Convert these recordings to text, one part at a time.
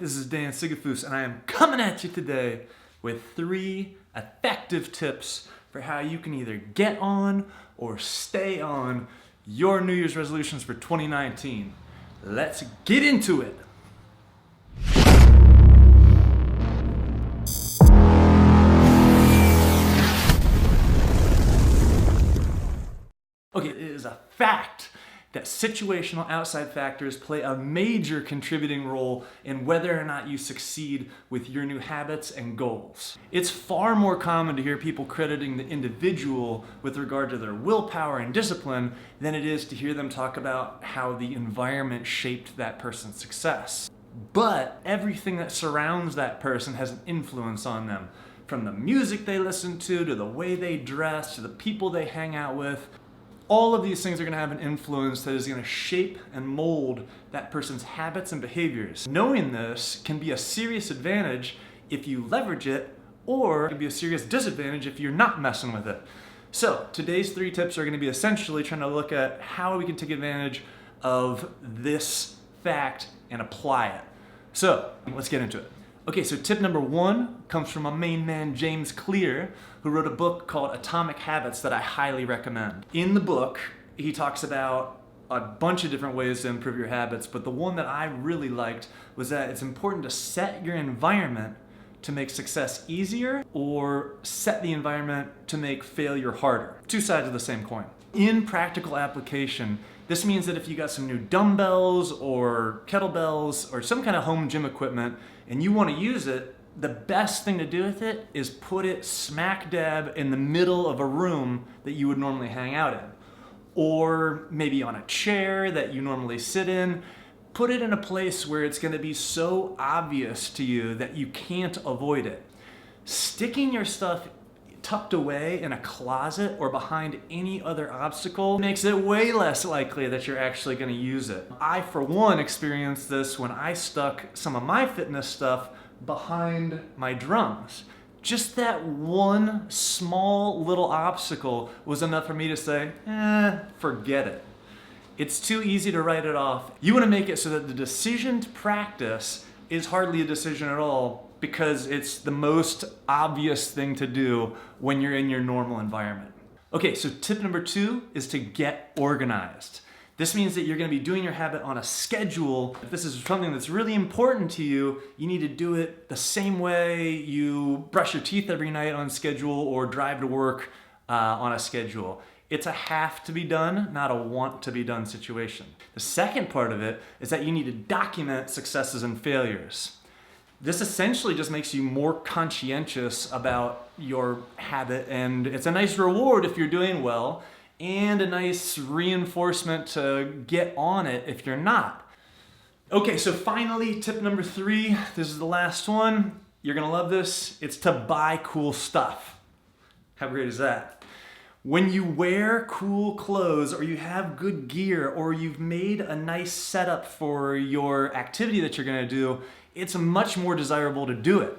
This is Dan Sigafit, and I am coming at you today with 3 effective tips for how you can either get on or stay on your New Year's resolutions for 2019. Let's get into it. Okay, it is a fact that situational outside factors play a major contributing role in whether or not you succeed with your new habits and goals. It's far more common to hear people crediting the individual with regard to their willpower and discipline than it is to hear them talk about how the environment shaped that person's success. But everything that surrounds that person has an influence on them, from the music they listen to the way they dress, to the people they hang out with. All of these things are going to have an influence that is going to shape and mold that person's habits and behaviors. Knowing this can be a serious advantage if you leverage it, or it can be a serious disadvantage if you're not messing with it. So today's 3 tips are going to be essentially trying to look at how we can take advantage of this fact and apply it. So let's get into it. Okay, so tip number 1 comes from my main man, James Clear, who wrote a book called Atomic Habits that I highly recommend. In the book, he talks about a bunch of different ways to improve your habits, but the one that I really liked was that it's important to set your environment to make success easier, or set the environment to make failure harder. 2 sides of the same coin. In practical application, this means that if you got some new dumbbells or kettlebells or some kind of home gym equipment and you want to use it, the best thing to do with it is put it smack dab in the middle of a room that you would normally hang out in. Or maybe on a chair that you normally sit in. Put it in a place where it's going to be so obvious to you that you can't avoid it. Sticking your stuff tucked away in a closet or behind any other obstacle makes it way less likely that you're actually going to use it. I, for one, experienced this when I stuck some of my fitness stuff behind my drums. Just that one small little obstacle was enough for me to say, forget it. It's too easy to write it off. You want to make it so that the decision to practice is hardly a decision at all, because it's the most obvious thing to do when you're in your normal environment. Okay, so tip number 2 is to get organized. This means that you're going to be doing your habit on a schedule. If this is something that's really important to you, you need to do it the same way you brush your teeth every night on schedule or drive to work on a schedule. It's a have to be done, not a want to be done situation. The second part of it is that you need to document successes and failures. This essentially just makes you more conscientious about your habit, and it's a nice reward if you're doing well, and a nice reinforcement to get on it if you're not. Okay, so finally, tip number 3, this is the last one. You're gonna love this. It's to buy cool stuff. How great is that? When you wear cool clothes, or you have good gear, or you've made a nice setup for your activity that you're gonna do, it's much more desirable to do it.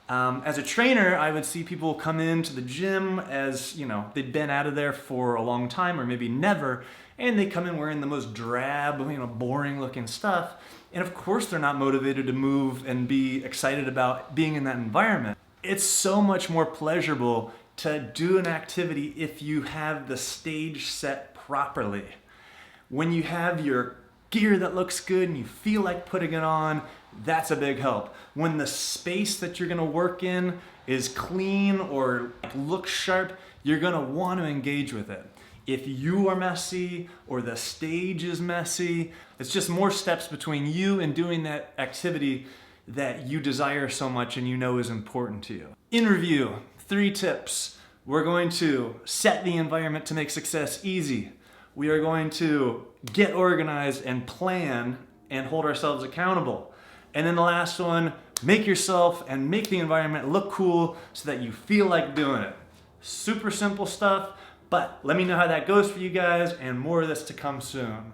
As a trainer, I would see people come into the gym as, they'd been out of there for a long time or maybe never, and they come in wearing the most drab, boring looking stuff. And of course they're not motivated to move and be excited about being in that environment. It's so much more pleasurable to do an activity if you have the stage set properly. When you have your gear that looks good and you feel like putting it on, that's a big help. When the space that you're gonna work in is clean or looks sharp, you're gonna want to engage with it. If you are messy or the stage is messy, it's just more steps between you and doing that activity that you desire so much and you know is important to you. In review, 3 tips. We're going to set the environment to make success easy. We are going to get organized and plan and hold ourselves accountable. And then the last one, make yourself and make the environment look cool so that you feel like doing it. Super simple stuff, but let me know how that goes for you guys, and more of this to come soon.